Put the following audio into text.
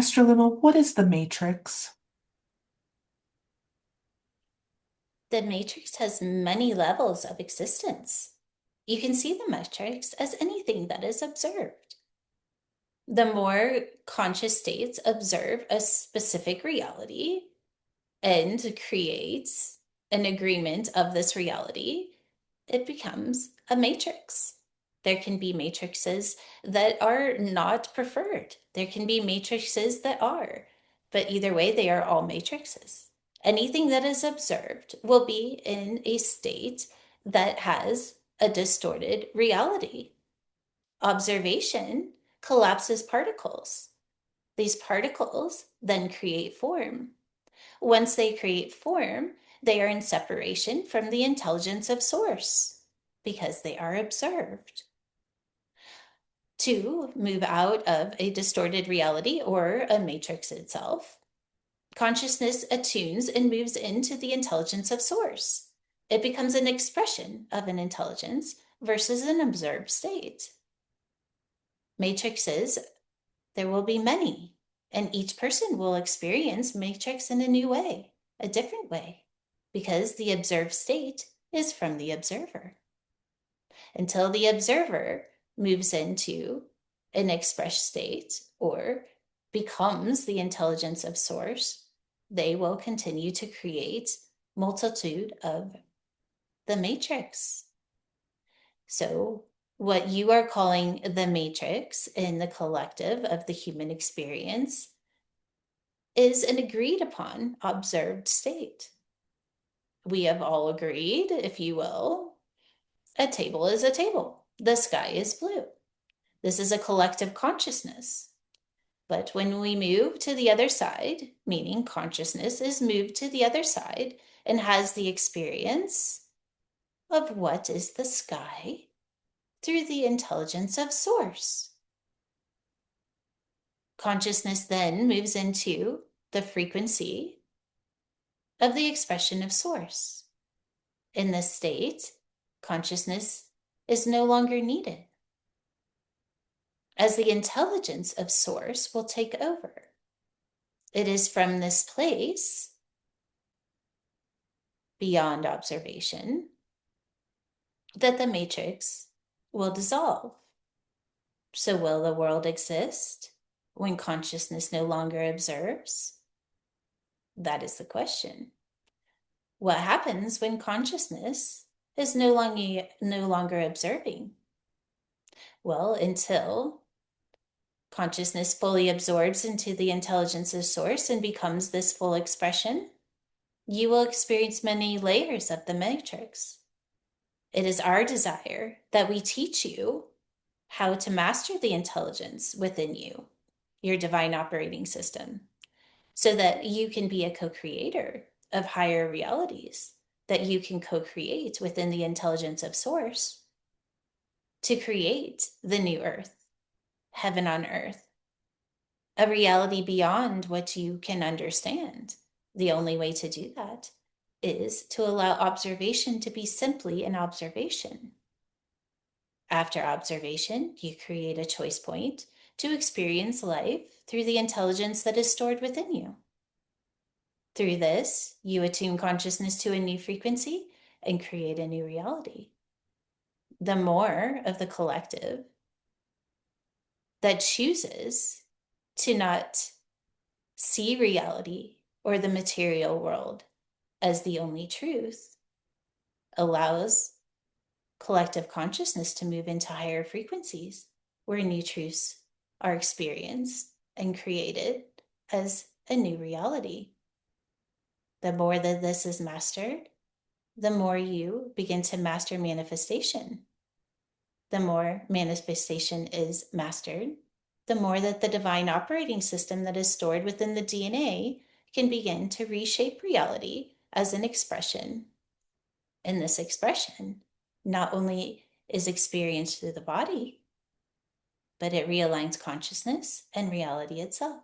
Astra'Luma, what is the matrix? The matrix has many levels of existence. You can see the matrix as anything that is observed. The more conscious states observe a specific reality and creates an agreement of this reality, it becomes a matrix. There can be matrices that are not preferred. There can be matrices that are, but either way, they are all matrices. Anything that is observed will be in a state that has a distorted reality. Observation collapses particles. These particles then create form. Once they create form, they are in separation from the intelligence of source because they are observed. To move out of a distorted reality or a matrix itself, consciousness attunes and moves into the intelligence of source. It becomes an expression of an intelligence versus an observed state. Matrices, there will be many, and each person will experience matrix in a new way, a different way, because the observed state is from the observer. Until the observer moves into an expressed state or becomes the intelligence of source, they will continue to create multitude of the matrix. So what you are calling the matrix in the collective of the human experience is an agreed upon observed state. We have all agreed, if you will, a table is a table. The sky is blue. This is a collective consciousness. But when we move to the other side, meaning consciousness is moved to the other side and has the experience of what is the sky through the intelligence of source. Consciousness then moves into the frequency of the expression of source. In this state, consciousness is no longer needed, as the intelligence of source will take over. It is from this place, beyond observation, that the matrix will dissolve. So will the world exist when consciousness no longer observes? That is the question. What happens when consciousness is no longer observing? Well, until consciousness fully absorbs into the intelligence of source and becomes this full expression, you will experience many layers of the matrix. It is our desire that we teach you how to master the intelligence within you, your divine operating system, so that you can be a co-creator of higher realities, that you can co-create within the intelligence of source to create the new earth, heaven on earth, a reality beyond what you can understand. The only way to do that is to allow observation to be simply an observation. After observation, you create a choice point to experience life through the intelligence that is stored within you. Through this, you attune consciousness to a new frequency and create a new reality. The more of the collective that chooses to not see reality or the material world as the only truth allows collective consciousness to move into higher frequencies where new truths are experienced and created as a new reality. The more that this is mastered, the more you begin to master manifestation. The more manifestation is mastered, the more that the divine operating system that is stored within the DNA can begin to reshape reality as an expression. And this expression not only is experienced through the body, but it realigns consciousness and reality itself.